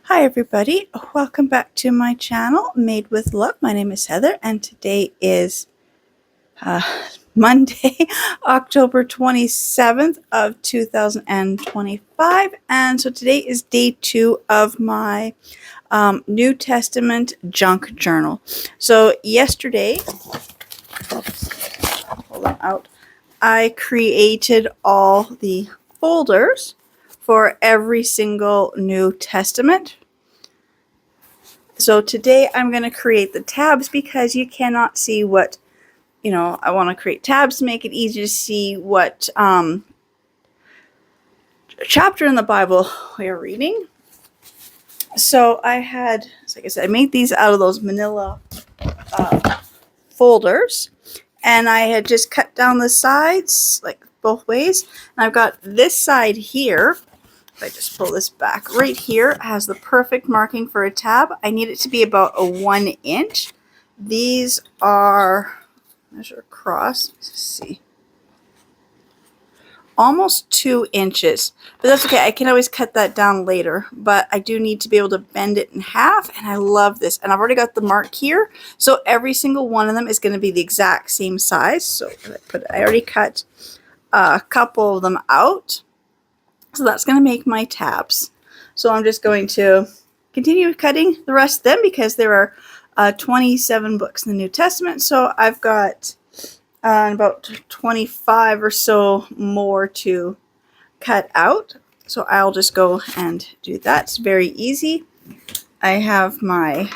Hi everybody, welcome back to my channel, Made with Love. My name is Heather and today is uh, Monday, October 27th of 2025. And so today is day 2 of my New Testament junk journal. So yesterday, pull them out, I created all the folders for every single New Testament. So today I'm going to create the tabs because you cannot see what, I want to create tabs to make it easy to see what chapter in the Bible we're reading. So like I said, I made these out of those manila folders, and I had just cut down the sides like both ways. And I've got this side here. If I just pull this back, right here has the perfect marking for a tab. I need it to be about a 1 inch. These are, measure across, let's see, almost 2 inches, but that's okay. I can always cut that down later, but I do need to be able to bend it in half, and I love this. And I've already got the mark here, so every single one of them is going to be the exact same size. So I already cut a couple of them out, so that's going to make my tabs. So I'm just going to continue cutting the rest of them because there are 27 books in the New Testament. So I've got about 25 or so more to cut out. So I'll just go and do that. It's very easy. I have my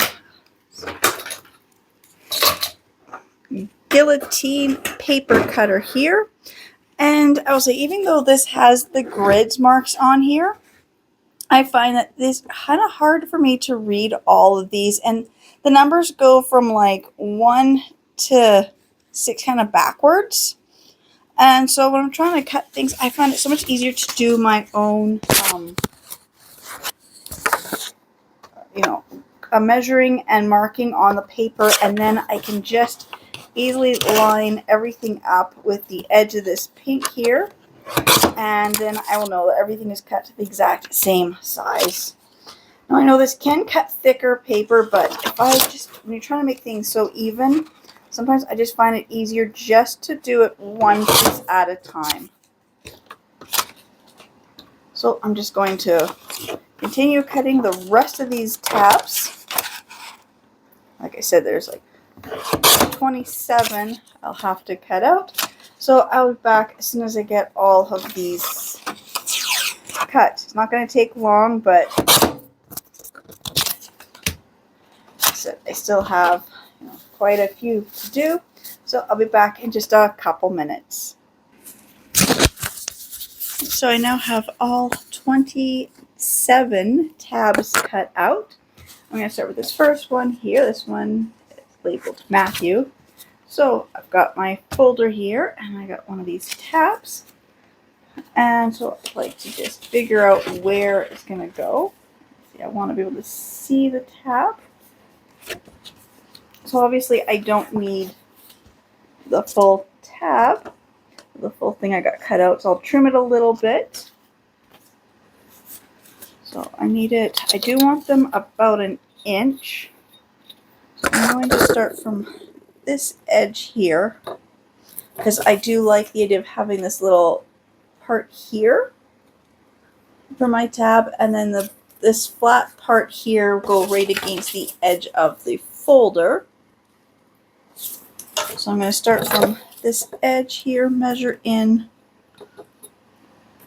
guillotine paper cutter here. And I will say, even though this has the grids marks on here, I find that it's kind of hard for me to read all of these. And the numbers go from like 1 to 6 kind of backwards. And so when I'm trying to cut things, I find it so much easier to do my own, measuring and marking on the paper. And then I can just easily line everything up with the edge of this pink here. And then I will know that everything is cut to the exact same size. Now I know this can cut thicker paper, but when you're trying to make things so even, sometimes I just find it easier just to do it one piece at a time. So I'm just going to continue cutting the rest of these tabs. Like I said, there's like 27 I'll have to cut out. So I'll be back as soon as I get all of these cut. It's not going to take long, but I still have quite a few to do. So I'll be back in just a couple minutes. So I now have all 27 tabs cut out. I'm going to start with this first one here. This one is labeled Matthew. So I've got my folder here, and I got one of these tabs. And so I'd like to just figure out where it's going to go. See, I want to be able to see the tab. So obviously I don't need the full tab, the full thing I got cut out, so I'll trim it a little bit. So I do want them about 1 inch. So I'm going to start from this edge here, because I do like the idea of having this little part here for my tab, and then this flat part here will go right against the edge of the folder. So I'm going to start from this edge here, measure in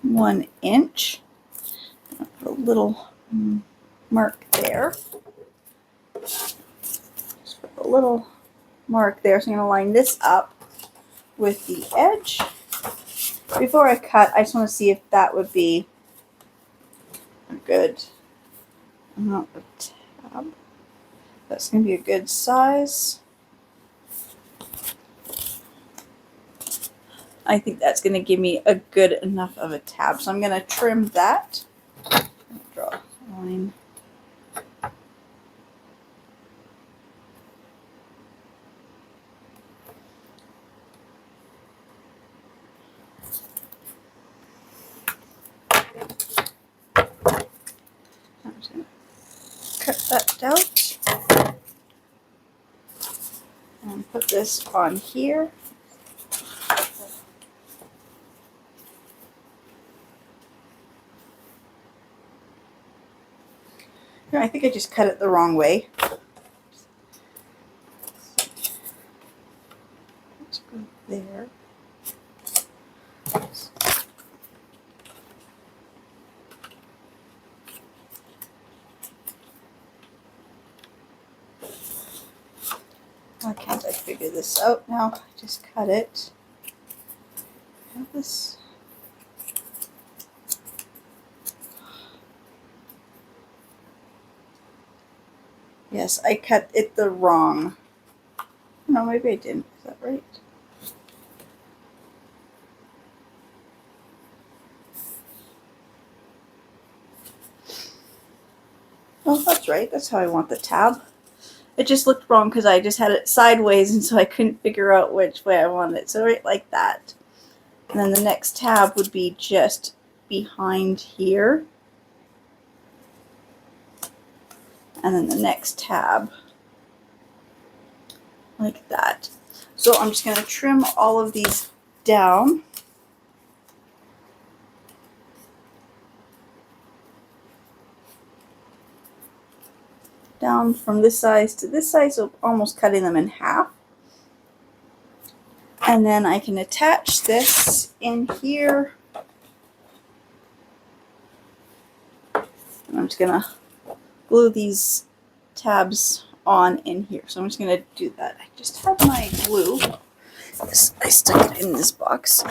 1 inch. Put a little mark there. Just put a little mark there. So I'm going to line this up with the edge. Before I cut, I just want to see if that would be a good amount of tab. That's going to be a good size. I think that's going to give me a good enough of a tab. So I'm going to trim that. Draw a line. I'm just going to cut that out and put this on here. I think I just cut it the wrong way. Let's go there. Why can't I figure this out now? I just cut it. Have this. Yes, I cut it the wrong. No, maybe I didn't. Is that right? Oh, that's right. That's how I want the tab. It just looked wrong because I just had it sideways, and so I couldn't figure out which way I wanted it. So right like that. And then the next tab would be just behind here. And then the next tab like that. So I'm just going to trim all of these down. Down from this size to this size, so almost cutting them in half. And then I can attach this in here. And I'm just going to glue these tabs on in here. So I'm just going to do that. I just have my glue. I stuck it in this box.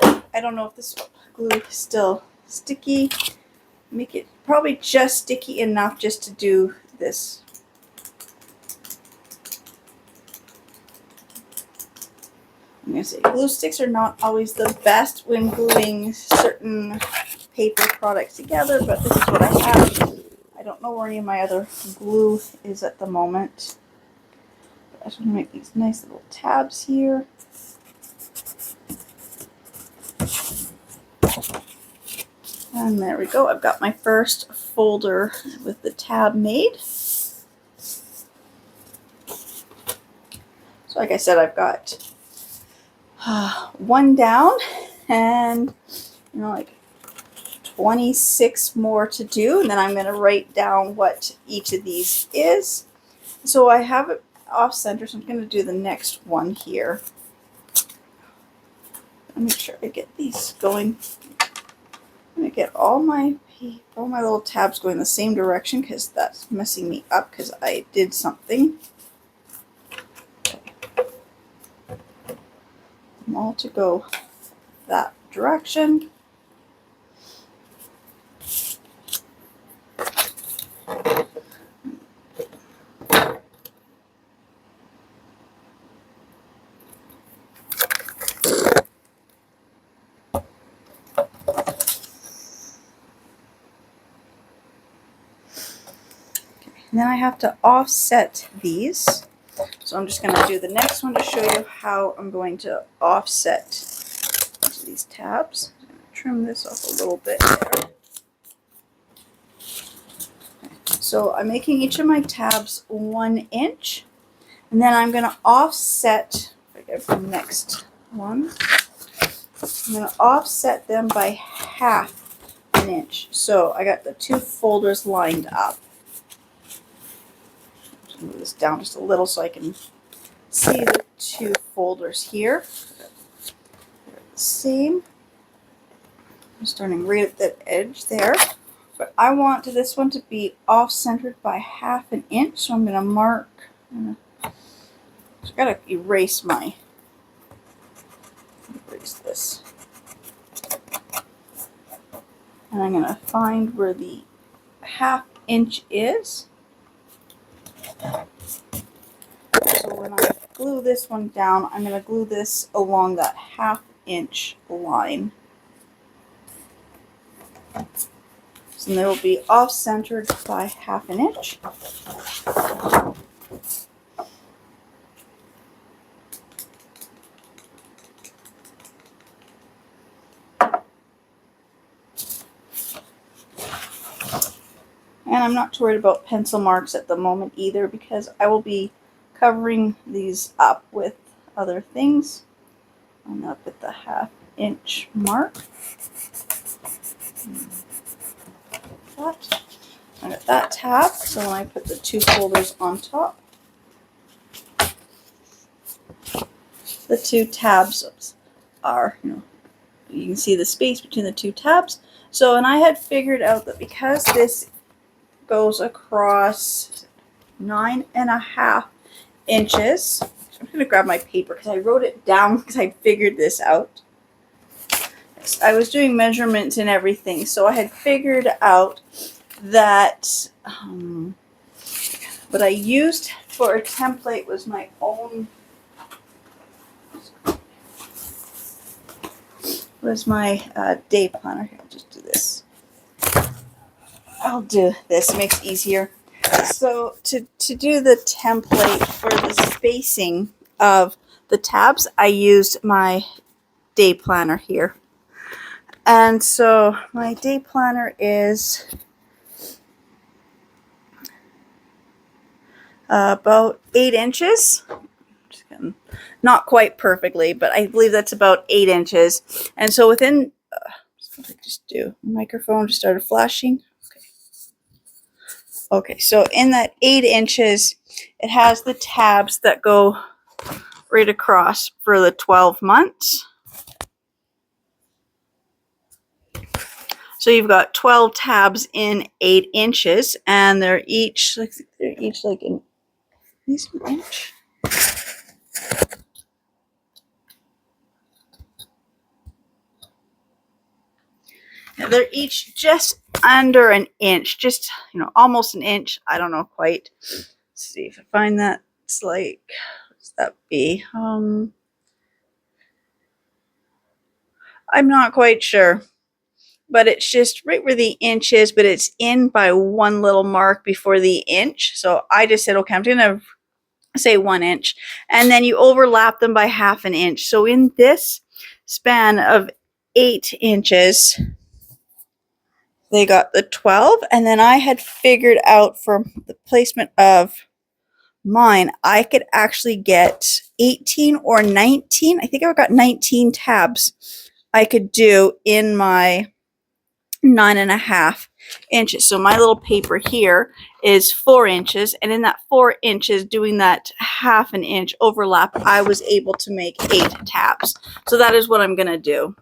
I don't know if this glue is still sticky. Make it probably just sticky enough just to do this. I'm going to say glue sticks are not always the best when gluing certain paper products together, but this is what I have. I don't know where any of my other glue is at the moment. But I just want to make these nice little tabs here. And there we go. I've got my first folder with the tab made. So like I said, I've got one down and like 26 more to do, and then I'm going to write down what each of these is. So I have it off center, so I'm going to do the next one here. I'll make sure I get these going. I'm going to get all my little tabs going the same direction because that's messing me up because I did something. Them all to go that direction. And then I have to offset these. So I'm just going to do the next one to show you how I'm going to offset these tabs. I'm going to trim this off a little bit there. So I'm making each of my tabs 1 inch. And then I'm going to offset, if I go for the next one, I'm going to offset them by half an inch. So I got the two folders lined up. Move this down just a little so I can see the two folders here. They're the same. I'm starting right at the edge there. But I want this one to be off-centered by half an inch, so I'm going to mark. So I've got to erase this. And I'm going to find where the half inch is. So when I glue this one down, I'm going to glue this along that half inch line. So they will be off centered by half an inch. And I'm not too worried about pencil marks at the moment either, because I will be covering these up with other things. I'm up at the 1/2 inch mark. That. I got that tab, so when I put the 2 folders on top, the 2 tabs are, you can see the space between the 2 tabs. So, and I had figured out that because this goes across 9.5 inches, I'm going to grab my paper because I wrote it down because I figured this out. I was doing measurements and everything, so I had figured out that what I used for a template was my own, day planner. Here, I'll just do this. I'll do this, it makes it easier. So to do the template for the spacing of the tabs, I used my day planner here. And so my day planner is about 8 inches. Just getting, not quite perfectly, but I believe that's about 8 inches. And so within, just do microphone just started flashing. Okay, so in that 8 inches, it has the tabs that go right across for the 12 months. So you've got 12 tabs in 8 inches, and they're each like an inch. They're each just under an inch, just, almost an inch. I don't know quite. Let's see if I find that. It's like, what's that be? I'm not quite sure, but it's just right where the inch is, but it's in by one little mark before the inch. So I just said, okay, I'm going to say 1 inch, and then you overlap them by 1/2 inch. So in this span of 8 inches, they got the 12, and then I had figured out for the placement of mine, I could actually get 18 or 19. I think I got 19 tabs I could do in my 9.5 inches. So my little paper here is 4 inches, and in that 4 inches, doing that 1/2 inch overlap, I was able to make 8 tabs. So that is what I'm going to do.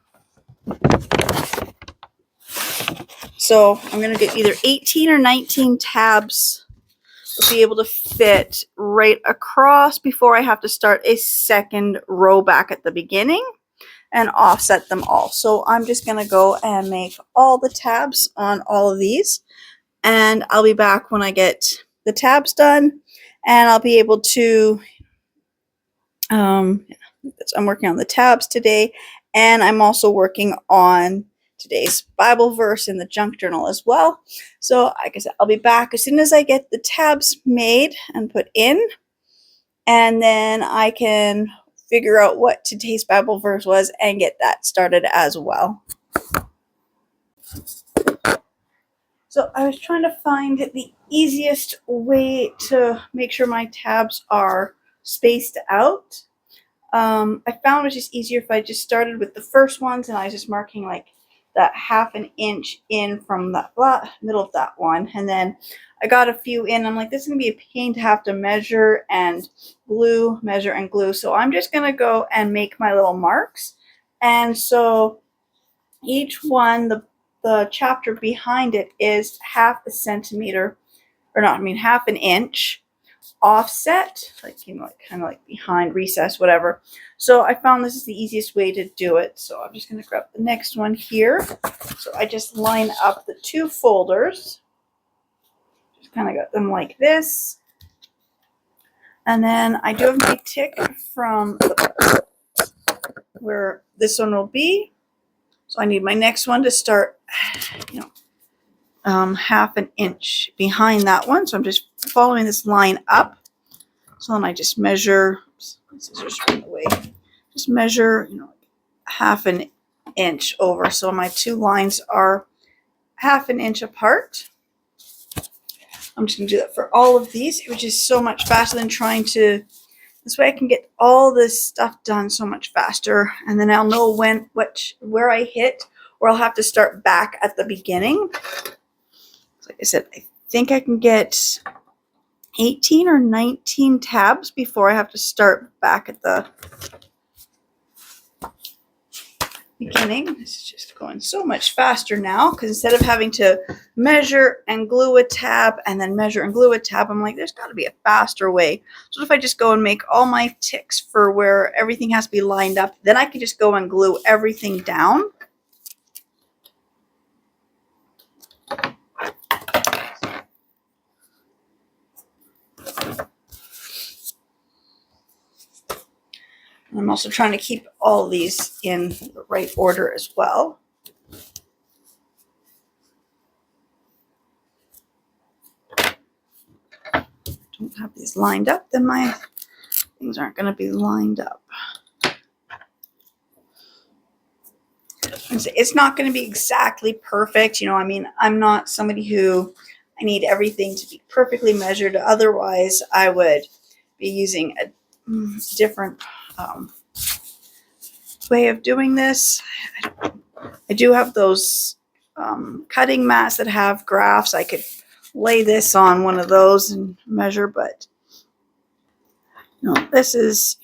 So I'm going to get either 18 or 19 tabs to be able to fit right across before I have to start a second row back at the beginning and offset them all. So I'm just going to go and make all the tabs on all of these, and I'll be back when I get the tabs done, and I'll be able to, I'm working on the tabs today, and I'm also working on today's Bible verse in the junk journal as well. So like I said, I'll be back as soon as I get the tabs made and put in, and then I can figure out what today's Bible verse was and get that started as well. So I was trying to find the easiest way to make sure my tabs are spaced out. I found it was just easier if I just started with the first ones and I was just marking like that 1/2 inch in from that middle of that one, and then I got a few in. I'm like, this is gonna be a pain to have to measure and glue, measure and glue. So I'm just gonna go and make my little marks. And so each one, the chapter behind it is 1/2 centimeter, or not, 1/2 inch offset, like, kind of like behind, recess, whatever. So I found this is the easiest way to do it. So I'm just going to grab the next one here. So I just line up the 2 folders, just kind of got them like this, and then I do have my tick from where this one will be. So I need my next one to start, 1/2 inch behind that one. So I'm just following this line up. So then I just measure, scissors from the way, just measure, 1/2 inch over. So my 2 lines are 1/2 inch apart. I'm just going to do that for all of these, which is so much faster than trying to. This way I can get all this stuff done so much faster, and then I'll know where I hit, or I'll have to start back at the beginning. Like I said, I think I can get 18 or 19 tabs before I have to start back at the beginning. This is just going so much faster now, because instead of having to measure and glue a tab and then measure and glue a tab, I'm like, there's got to be a faster way. So if I just go and make all my ticks for where everything has to be lined up, then I can just go and glue everything down. I'm also trying to keep all these in the right order as well. Don't have these lined up, then my things aren't going to be lined up. It's not going to be exactly perfect. I mean, I'm not somebody who I need everything to be perfectly measured. Otherwise, I would be using a different way of doing this. I do have those cutting mats that have graphs. I could lay this on one of those and measure, but this is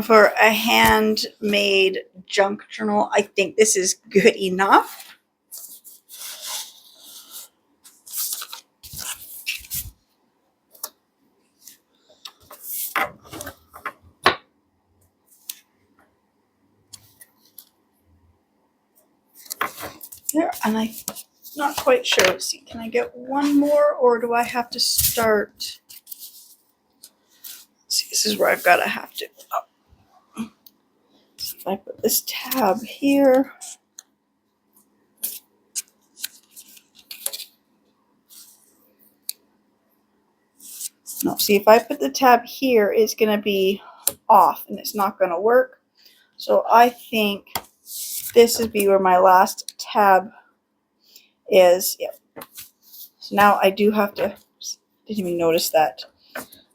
for a handmade junk journal. I think this is good enough. There, and I'm not quite sure. Let's see, can I get one more, or do I have to start? Let's see, this is where I've got to have to. Oh. So if I put this tab here. No, see, if I put the tab here, it's going to be off, and it's not going to work. So I think this would be where my last tab is. Yep. So now I do have to, didn't even notice that.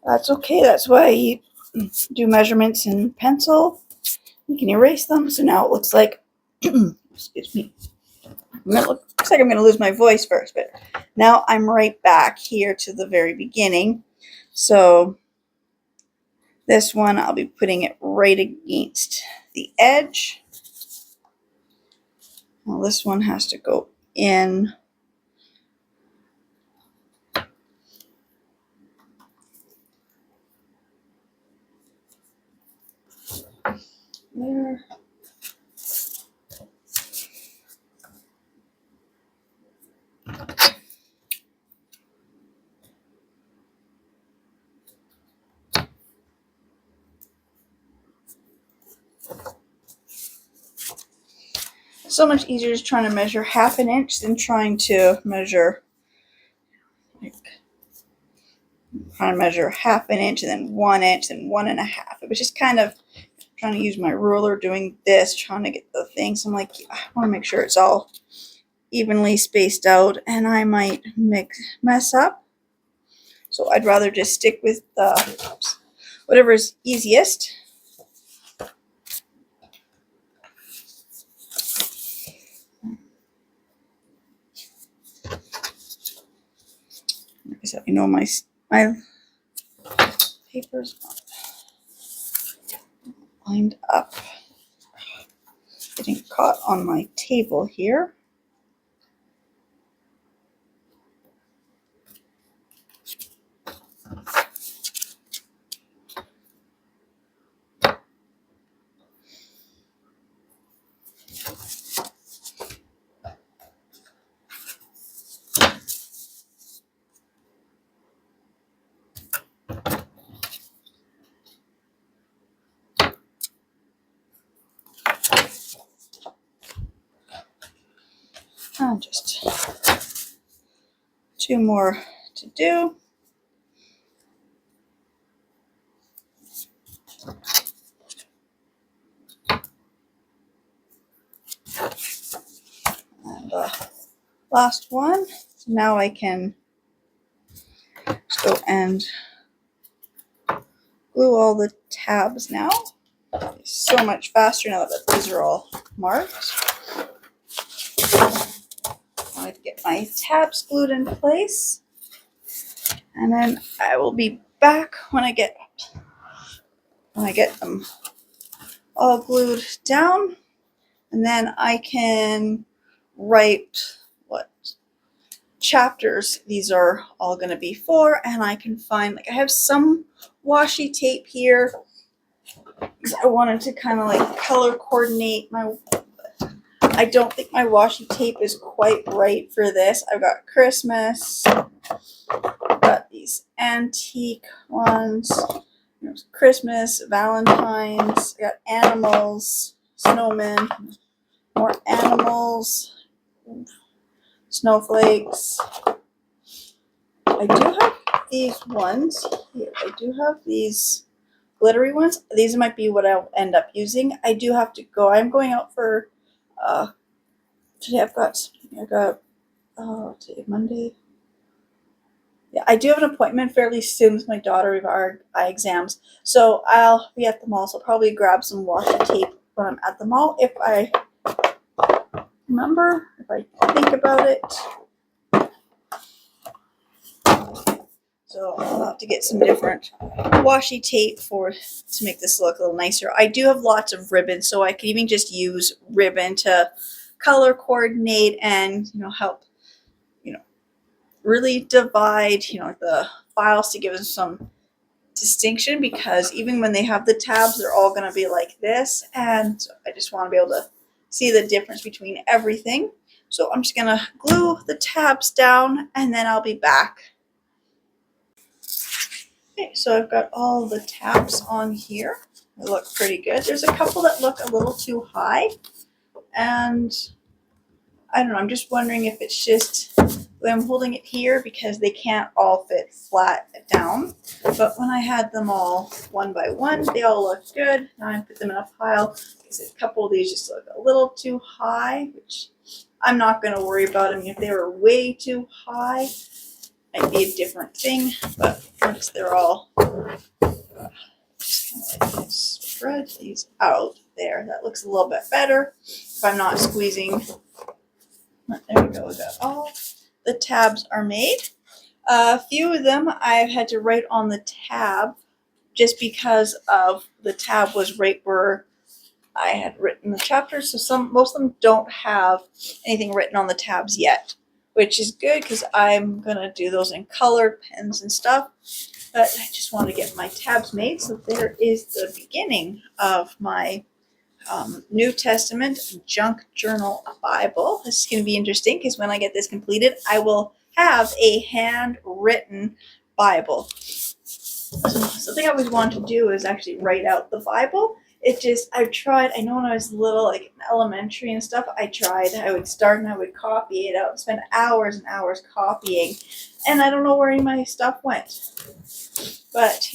That's okay. That's why you do measurements in pencil. You can erase them. So now it looks like, excuse me. Looks like I'm going to lose my voice first, but now I'm right back here to the very beginning. So this one, I'll be putting it right against the edge. Well, this one has to go in. There. So much easier just trying to measure half an inch than trying to measure half an inch and then 1 inch and 1.5. It was just kind of trying to use my ruler, doing this, trying to get the thing. So I'm like, I want to make sure it's all evenly spaced out, and I might mess up. So I'd rather just stick with whatever is easiest. Like I said, my paper's not lined up. Getting caught on my table here. Just 2 more to do. And last one. So now I can Just go and glue all the tabs now. It's so much faster now that these are all marked. I have to get my tabs glued in place, and then I will be back when I get them all glued down, and then I can write what chapters these are all going to be for, and I can find, like, I have some washi tape here because I wanted to kind of like color coordinate my. I don't think my washi tape is quite right for this. I've got Christmas, I've got these antique ones, Christmas, Valentine's, I got animals, snowmen, more animals, snowflakes. I do have these ones here. I do have these glittery ones. These might be what I'll end up using. I do have to go. I'm going out for today. Today, Monday. Yeah, I do have an appointment fairly soon with my daughter. We have our eye exams, so I'll be at the mall. So I'll probably grab some washi tape when I'm at the mall if I remember, if I think about it. So I'll have to get some different washi tape to make this look a little nicer. I do have lots of ribbon, so I can even just use ribbon to color coordinate and help really divide the files to give them some distinction, because even when they have the tabs, they're all going to be like this, and I just want to be able to see the difference between everything. So I'm just going to glue the tabs down, and then I'll be back. Okay, so I've got all the tabs on here. They look pretty good. There's a couple that look a little too high, and I don't know, I'm just wondering if it's just I'm holding it here because they can't all fit flat down. But when I had them all one by one, they all looked good. Now I put them in a pile because a couple of these just look a little too high, which I'm not going to worry about. I mean, if they were way too high, it'd be a different thing. But once they're all just kind of like spread these out there, that looks a little bit better. If I'm not squeezing. There we go. We got all the tabs are made. A few of them I've had to write on the tab just because of the tab was right where I had written the chapters. So most of them don't have anything written on the tabs yet, which is good because I'm gonna do those in colored pens and stuff. But I just want to get my tabs made. So there is the beginning of my New Testament Junk Journal Bible. This is going to be interesting because when I get this completed, I will have a handwritten Bible. So something I always wanted to do is actually write out the Bible. I've tried, I know when I was little, like in elementary and stuff, I would start and I would copy it out and spend hours and hours copying, and I don't know where any of my stuff went. But,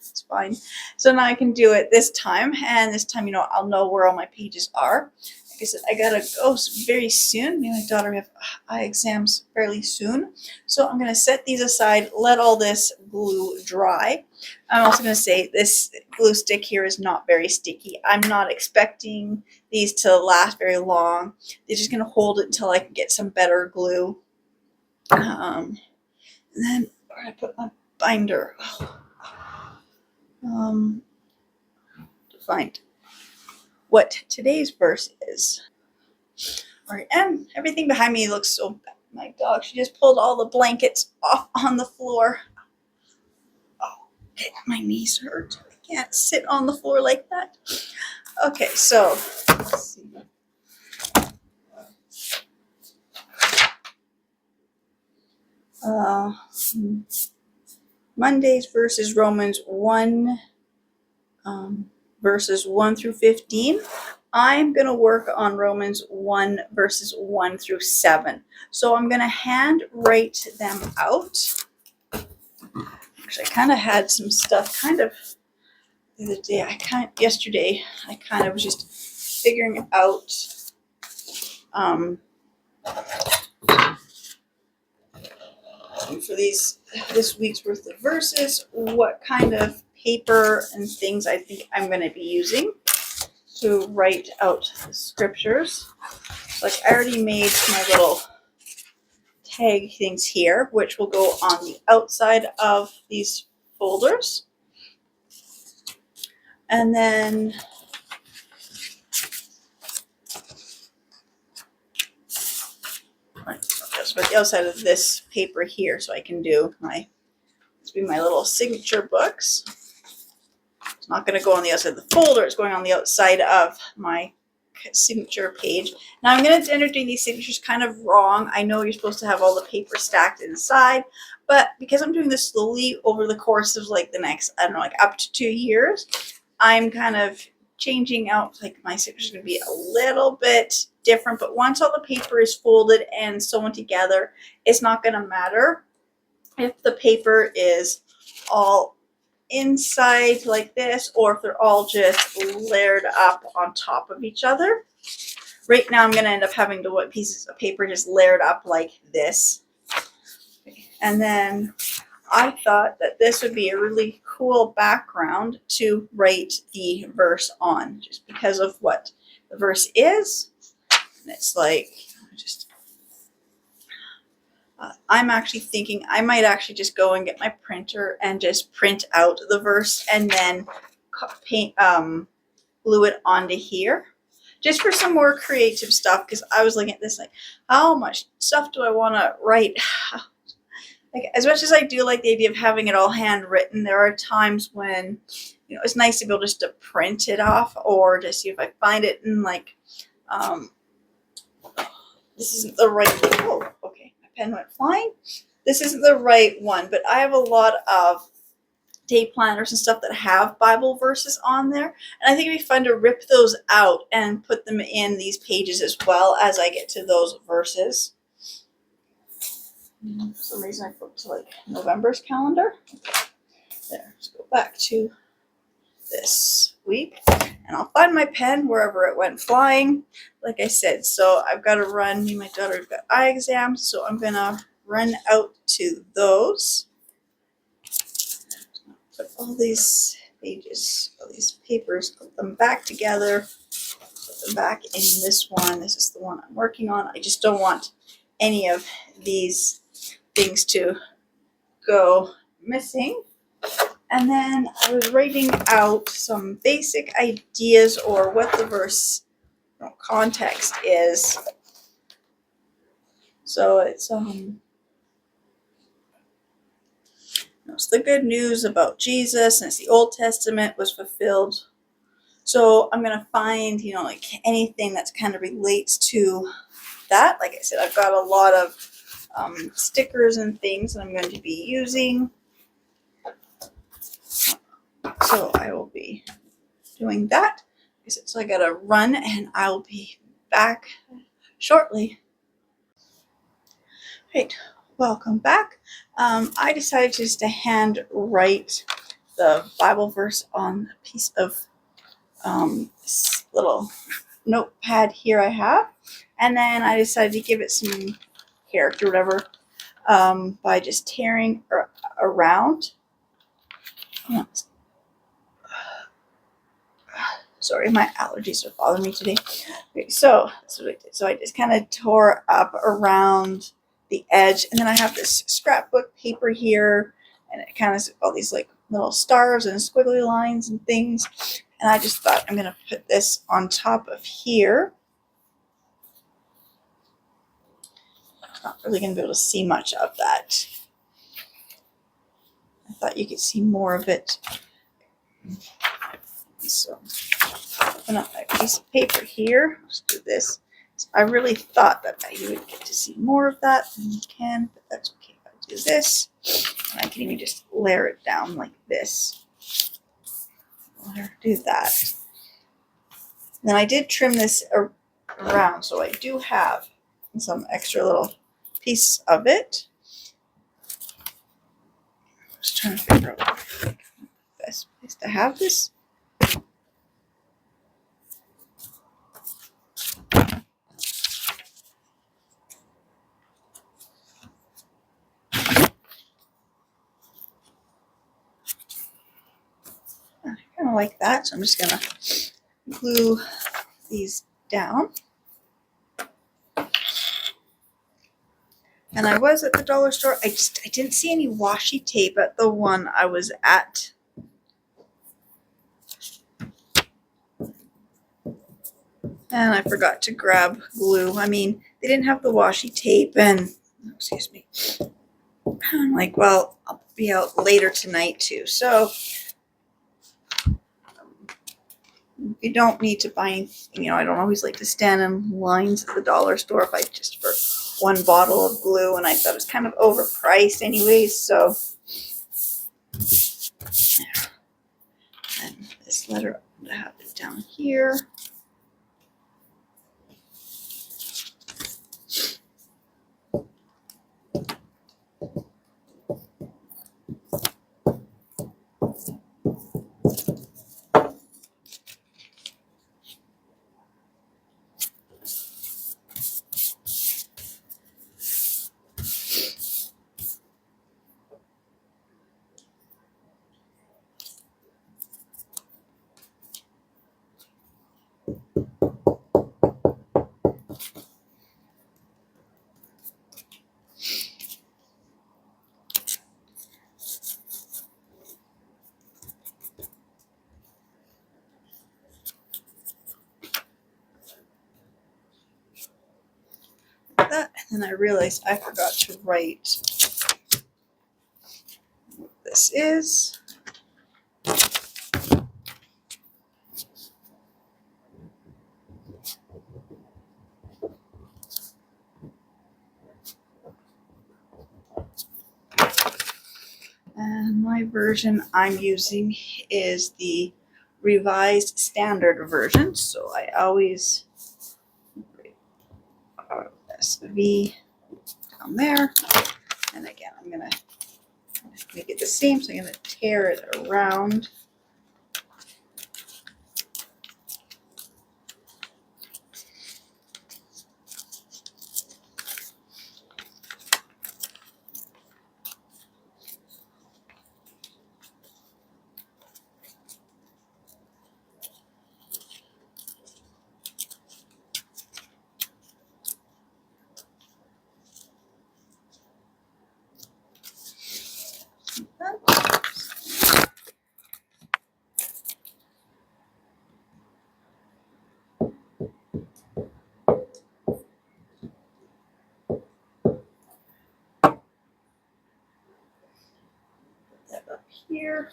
it's fine. So now I can do it this time, and this time, I'll know where all my pages are. Like I said, I gotta go very soon. Me and my daughter have eye exams fairly soon. So I'm gonna set these aside, let all this glue dry. I'm also gonna say this glue stick here is not very sticky. I'm not expecting these to last very long. They're just gonna hold it until I can get some better glue. And then where did I put my binder? To find what today's verse is. All right, and everything behind me looks so bad. My dog, she just pulled all the blankets off on the floor. Oh, my knees hurt. I can't sit on the floor like that. Okay, so let's see. Monday's verse is Romans 1, verses 1 through 15. I'm going to work on Romans 1, verses 1 through 7. So I'm going to hand write them out. Actually, I kind of had some stuff the other day. Yesterday, I kind of was just figuring out for this week's worth of verses, what kind of paper and things I think I'm going to be using to write out the scriptures. Like I already made my little tag things here, which will go on the outside of these folders. And then just put the outside of this paper here so I can do my little signature books. It's not going to go on the outside of the folder, it's going on the outside of my signature page. Now I'm going to enter doing these signatures kind of wrong. I know you're supposed to have all the paper stacked inside, but because I'm doing this slowly over the course of like the next, I don't know, like up to 2 years, I'm kind of changing out, like my signature is going to be a little bit different, but once all the paper is folded and sewn together, it's not going to matter if the paper is all inside like this or if they're all just layered up on top of each other. Right now I'm going to end up having to put pieces of paper just layered up like this. And then I thought that this would be a really cool background to write the verse on, just because of what the verse is. And it's like, I'm actually thinking I might actually just go and get my printer and just print out the verse and then paint, glue it onto here, just for some more creative stuff. Because I was looking at this like, how much stuff do I want to write? Like, as much as I do like the idea of having it all handwritten, there are times when, you know, it's nice to be able just to print it off, or just see if I find it in like, this isn't the right, oh, okay, my pen went flying. This isn't the right one, but I have a lot of day planners and stuff that have Bible verses on there, and I think it'd be fun to rip those out and put them in these pages as well as I get to those verses. For some reason I flipped to like November's calendar. There, let's go back to this week, and I'll find my pen wherever it went flying. Like I said, so I've got to run. Me and my daughter have got eye exams, so I'm gonna run out to those. Put all these pages, all these papers, put them back together, put them back in this one. This is the one I'm working on. I just don't want any of these things to go missing. And then I was writing out some basic ideas or what the verse context is. So it's the good news about Jesus, and it's the Old Testament was fulfilled. So I'm gonna find, you know, like anything that's kind of relates to that. Like I said, I've got a lot of stickers and things that I'm going to be using. So I will be doing that. So I gotta run, and I'll be back shortly. Right, welcome back. I decided just to hand write the Bible verse on a piece of this little notepad here I have, and then I decided to give it some character, whatever, by just tearing around. Sorry, my allergies are bothering me today. Okay, so that's what I did. So I just kind of tore up around the edge, and then I have this scrapbook paper here, and it kind of has all these like little stars and squiggly lines and things. And I just thought I'm going to put this on top of here. I'm not really going to be able to see much of that. I thought you could see more of it. So open up my piece of paper here. Let's do this. So I really thought that you would get to see more of that than you can, but that's okay. If I do this, and I can even just layer it down like this. Do that. And then I did trim this around, so I do have some extra little pieces of it. Just trying to figure out the best place to have this. like that. So I'm just gonna glue these down. And I was at the dollar store. I didn't see any washi tape at the one I was at. And I forgot to grab glue. I mean, they didn't have the washi tape, and excuse me. I'm like, well, I'll be out later tonight too. So you don't need to buy, I don't always like to stand in lines at the dollar store if I just for one bottle of glue, and I thought it was kind of overpriced anyways. So, and this letter, I'm gonna have it down here. That, and then I realized I forgot to write what this is. And my version I'm using is the Revised Standard version, so I always write SV down there. And again, I'm going to make it the same, so I'm going to tear it around. That up here.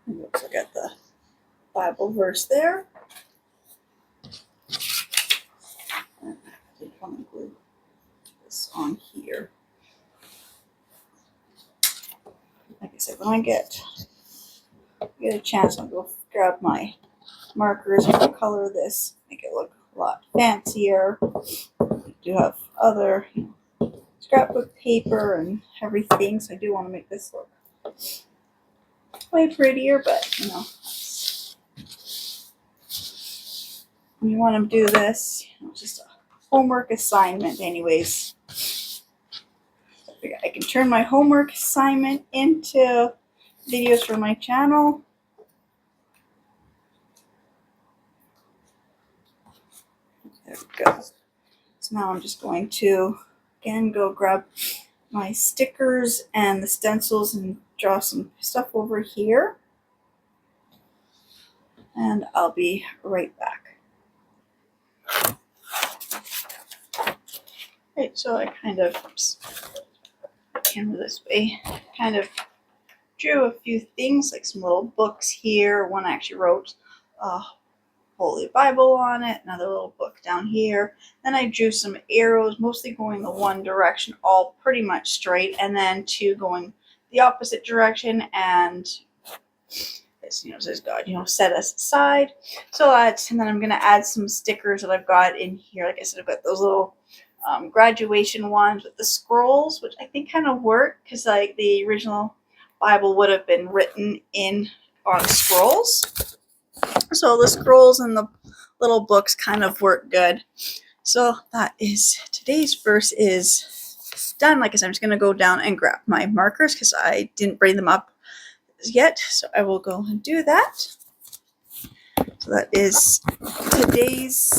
And looks like I got the Bible verse there. And I did want to glue this on here. Like I said, when I get a chance, I'll go grab my markers and color this, make it look a lot fancier. I do have other scrapbook paper and everything, so I do want to make this look way prettier, but when you want to do this, it's just a homework assignment anyways. I can turn my homework assignment into videos for my channel. There we go. So now I'm just going to, again, go grab my stickers and the stencils and draw some stuff over here. And I'll be right back. Right, so I kind of, camera this way, kind of drew a few things, like some little books here. One I actually wrote Holy Bible on it, another little book down here. Then I drew some arrows, mostly going the one direction, all pretty much straight, and then two going the opposite direction, and this, says God, set us aside. So that's, and then I'm going to add some stickers that I've got in here. Like I said, I've got those little graduation ones with the scrolls, which I think kind of work, because like the original Bible would have been written in on scrolls. So the scrolls and the little books kind of work good. So that is, today's verse is almost done. Like I said, I'm just going to go down and grab my markers because I didn't bring them up yet. So I will go and do that. So that is today's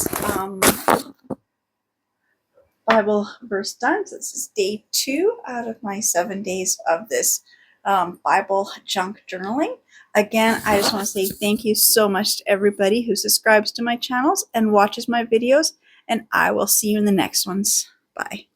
Bible verse done. So this is day 2 out of my 7 days of this Bible junk journaling. Again, I just want to say thank you so much to everybody who subscribes to my channels and watches my videos, and I will see you in the next ones. Bye.